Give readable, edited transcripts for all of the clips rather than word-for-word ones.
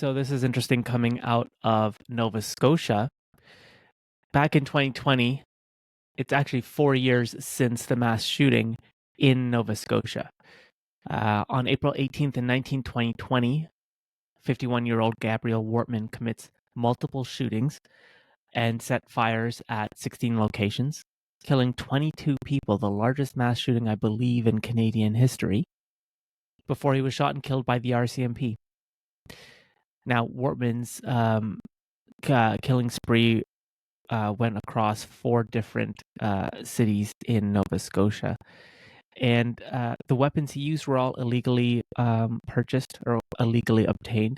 So this is interesting coming out of Nova Scotia. Back in 2020, it's actually 4 years since the mass shooting in Nova Scotia. On April 18th in 2020, 51-year-old Gabriel Wortman commits multiple shootings and set fires at 16 locations, killing 22 people, the largest mass shooting, I believe, in Canadian history, before he was shot and killed by the RCMP. Now, Wortman's killing spree went across 4 different cities in Nova Scotia. And the weapons he used were all illegally purchased or illegally obtained.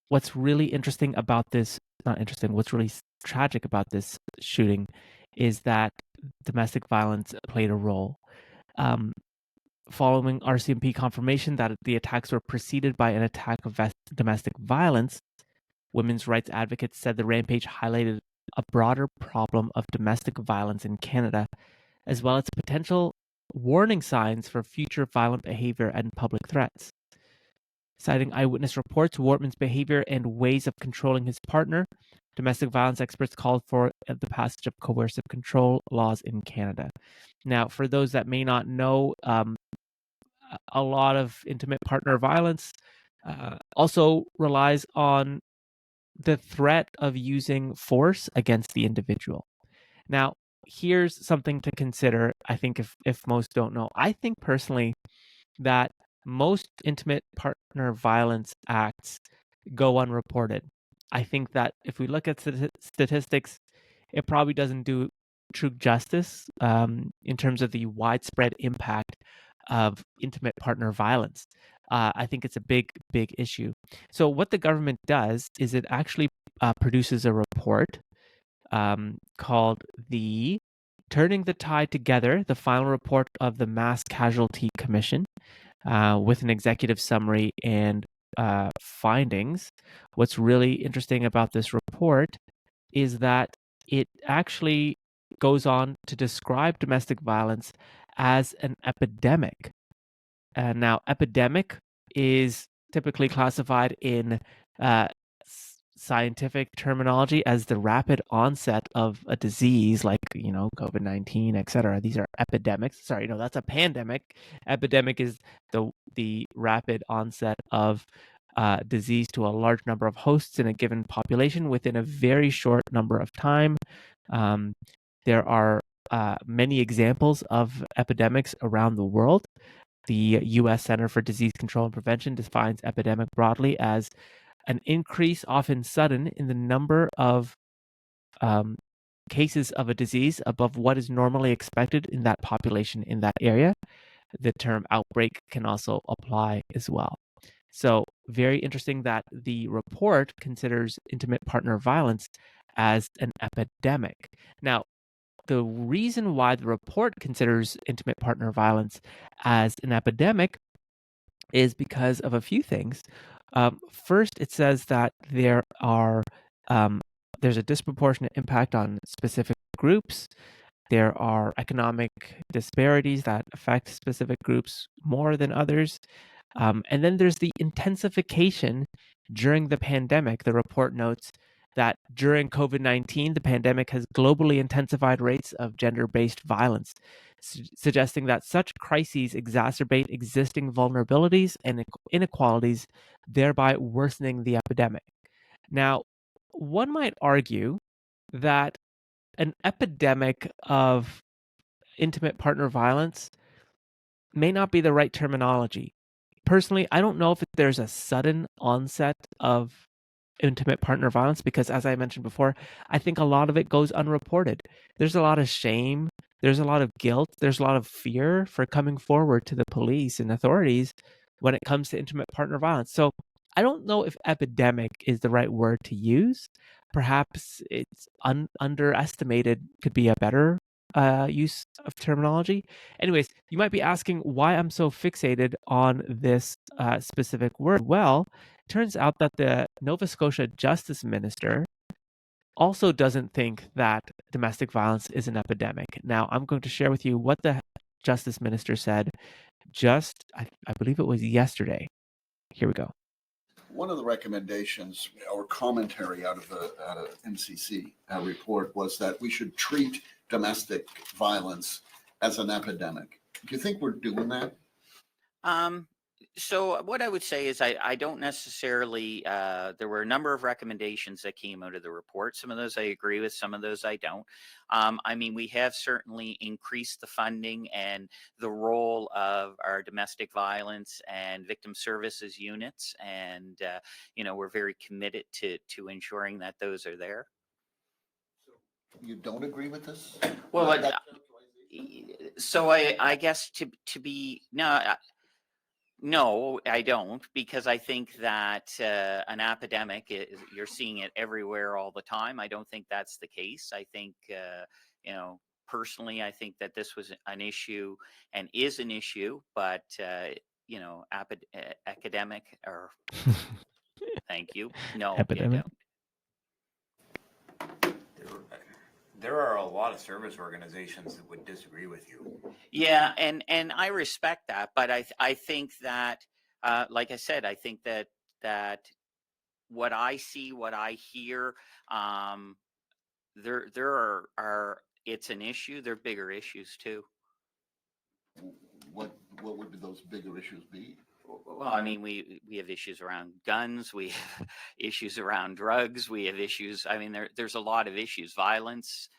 What's really interesting about this, not interesting, what's really tragic about this shooting is that domestic violence played a role. Following RCMP confirmation that the attacks were preceded by an attack of domestic violence, women's rights advocates said the rampage highlighted a broader problem of domestic violence in Canada, as well as potential warning signs for future violent behavior and public threats. Citing eyewitness reports, Wortman's behavior and ways of controlling his partner, domestic violence experts called for the passage of coercive control laws in Canada. Now, for those that may not know, a lot of intimate partner violence also relies on the threat of using force against the individual. Now, here's something to consider, I think, if most don't know. I think personally that most intimate partner violence acts go unreported. I think that if we look at statistics, it probably doesn't do true justice in terms of the widespread impact of intimate partner violence. I think it's a big issue. So what the government does is it actually produces a report called the Turning the Tide Together, the final report of the Mass Casualty Commission, with an executive summary and findings. What's really interesting about this report is that it actually goes on to describe domestic violence as an epidemic. And now, epidemic is typically classified in scientific terminology as the rapid onset of a disease like, COVID-19, etc. These are epidemics. Sorry, no, that's a pandemic. Epidemic is the rapid onset of disease to a large number of hosts in a given population within a very short number of time. There are many examples of epidemics around the world. The U.S. Center for Disease Control and Prevention defines epidemic broadly as an increase, often sudden, in the number of cases of a disease above what is normally expected in that population in that area. The term outbreak can also apply as well. So very interesting that the report considers intimate partner violence as an epidemic. Now, the reason why the report considers intimate partner violence as an epidemic is because of a few things. First, it says that there's a disproportionate impact on specific groups. There are economic disparities that affect specific groups more than others. And then there's the intensification during the pandemic. The report notes that during COVID-19, the pandemic has globally intensified rates of gender-based violence, suggesting that such crises exacerbate existing vulnerabilities and inequalities, thereby worsening the epidemic. Now, one might argue that an epidemic of intimate partner violence may not be the right terminology. Personally, I don't know if there's a sudden onset of intimate partner violence because, as I mentioned before, I think a lot of it goes unreported. There's a lot of shame, there's a lot of guilt, there's a lot of fear for coming forward to the police and authorities when it comes to intimate partner violence. So I don't know if epidemic is the right word to use. Perhaps it's underestimated could be a better use of terminology. Anyways, you might be asking why I'm so fixated on this specific word. Well, it turns out that the Nova Scotia Justice Minister also doesn't think that domestic violence is an epidemic. Now, I'm going to share with you what the Justice Minister said I believe it was yesterday. Here we go. one of the recommendations or commentary out of the MCC report was that we should treat domestic violence as an epidemic. Do you think we're doing that? So what I would say is I don't necessarily, there were a number of recommendations that came out of the report. Some of those I agree with, some of those I don't. I mean, we have certainly increased the funding and the role of our domestic violence and victim services units. And, we're very committed to ensuring that those are there. You don't agree with this? Well, so I guess to be, no, I don't, because I think that an epidemic you're seeing it everywhere all the time. I don't think that's the case. I think, personally, I think that this was an issue and is an issue, but, academic or thank you. No, Epidemic. There are a lot of service organizations that would disagree with you. Yeah, and I respect that, but I think that, like I said, I think that what I see, what I hear, there are it's an issue. There are bigger issues too. What would those bigger issues be? Well, I mean, we have issues around guns. We have issues around drugs. We have issues. I mean, there's a lot of issues, violence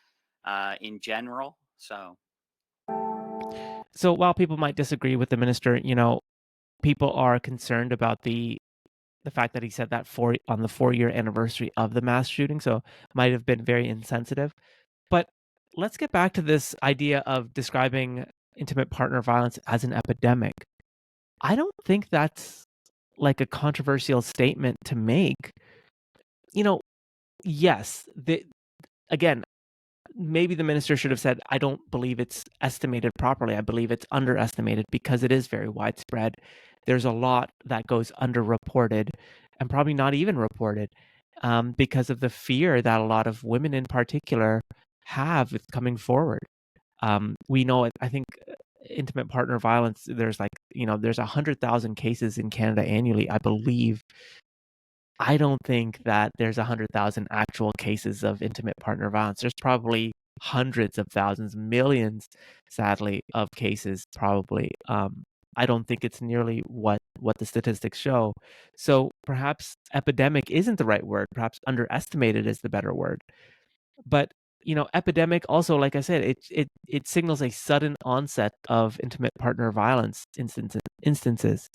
in general. So while people might disagree with the minister, people are concerned about the fact that he said that on the 4-year anniversary of the mass shooting, so might have been very insensitive. But let's get back to this idea of describing intimate partner violence as an epidemic. I don't think that's like a controversial statement to make. Yes, again, maybe the minister should have said, I don't believe it's estimated properly. I believe it's underestimated because it is very widespread. There's a lot that goes underreported and probably not even reported because of the fear that a lot of women in particular have with coming forward. We know, I think, intimate partner violence, there's 100,000 cases in Canada annually, I believe. I don't think that there's 100,000 actual cases of intimate partner violence. There's probably hundreds of thousands, millions, sadly, of cases probably. I don't think it's nearly what the statistics show. So perhaps epidemic isn't the right word. Perhaps underestimated is the better word. But epidemic also, like I said, it signals a sudden onset of intimate partner violence instances.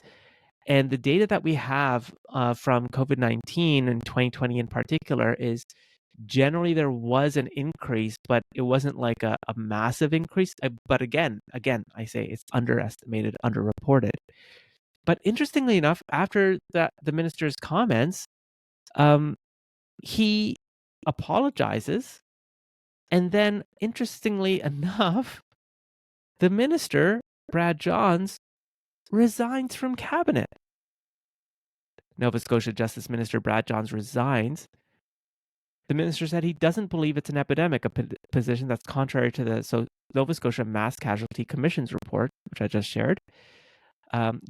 And the data that we have from COVID-19 and 2020 in particular is generally there was an increase, but it wasn't like a massive increase. But again, I say it's underestimated, underreported. But interestingly enough, after the minister's comments, he apologizes. And then, interestingly enough, the minister, Brad Johns, resigns from cabinet. Nova Scotia Justice Minister Brad Johns resigns. The minister said he doesn't believe it's an epidemic, a position that's contrary to the Nova Scotia Mass Casualty Commission's report, which I just shared.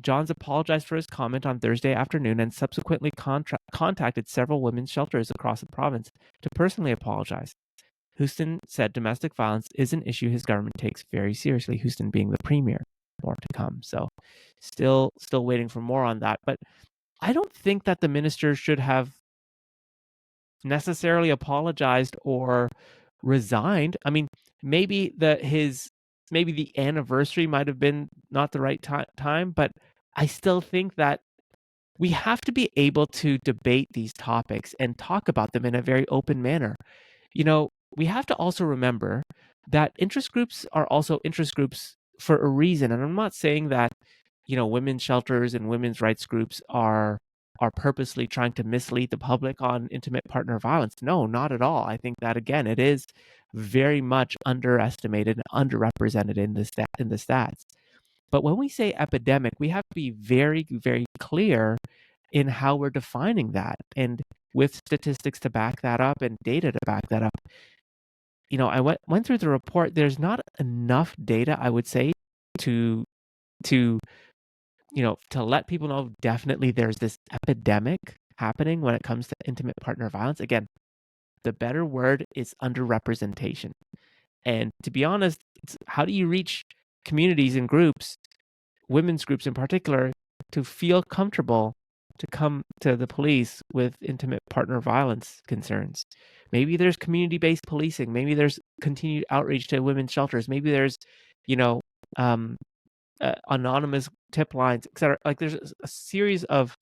Johns apologized for his comment on Thursday afternoon and subsequently contacted several women's shelters across the province to personally apologize. Houston said domestic violence is an issue his government takes very seriously, Houston being the premier. More to come. So still waiting for more on that. But I don't think that the minister should have necessarily apologized or resigned. I mean, maybe the anniversary might have been not the right time, but I still think that we have to be able to debate these topics and talk about them in a very open manner. We have to also remember that interest groups are also interest groups for a reason. And I'm not saying that, women's shelters and women's rights groups are purposely trying to mislead the public on intimate partner violence. No, not at all. I think that, again, it is very much underestimated and underrepresented in the stats. But when we say epidemic, we have to be very, very clear in how we're defining that, and with statistics to back that up and data to back that up. I went through the report. There's not enough data, I would say, to let people know definitely there's this epidemic happening when it comes to intimate partner violence. Again, the better word is underrepresentation. And to be honest, how do you reach communities and groups, women's groups in particular, to feel comfortable to come to the police with intimate partner violence concerns? Maybe there's community-based policing. Maybe there's continued outreach to women's shelters. Maybe there's, you know, anonymous tip lines, etc. Like there's a series of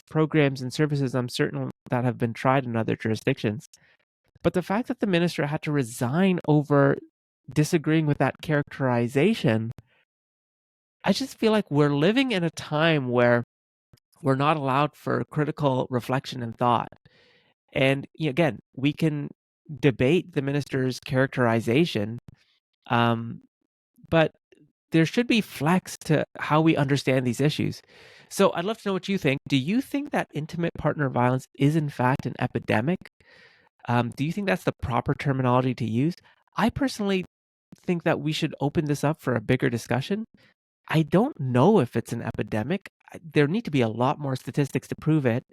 programs and services I'm certain that have been tried in other jurisdictions. But the fact that the minister had to resign over disagreeing with that characterization, I just feel like we're living in a time where we're not allowed for critical reflection and thought. And again, we can debate the minister's characterization, but there should be flex to how we understand these issues. So I'd love to know what you think. Do you think that intimate partner violence is in fact an epidemic? Do you think that's the proper terminology to use? I personally think that we should open this up for a bigger discussion. I don't know if it's an epidemic. There need to be a lot more statistics to prove it.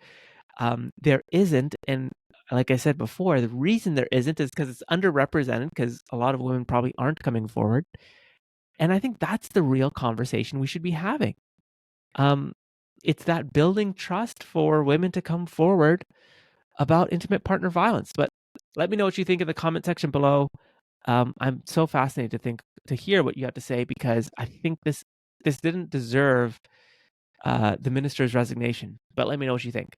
There isn't, and like I said before, the reason there isn't is because it's underrepresented, because a lot of women probably aren't coming forward. And I think that's the real conversation we should be having. It's that building trust for women to come forward about intimate partner violence. But let me know what you think in the comment section below. I'm so fascinated to hear what you have to say, because I think this didn't deserve the minister's resignation. But let me know what you think.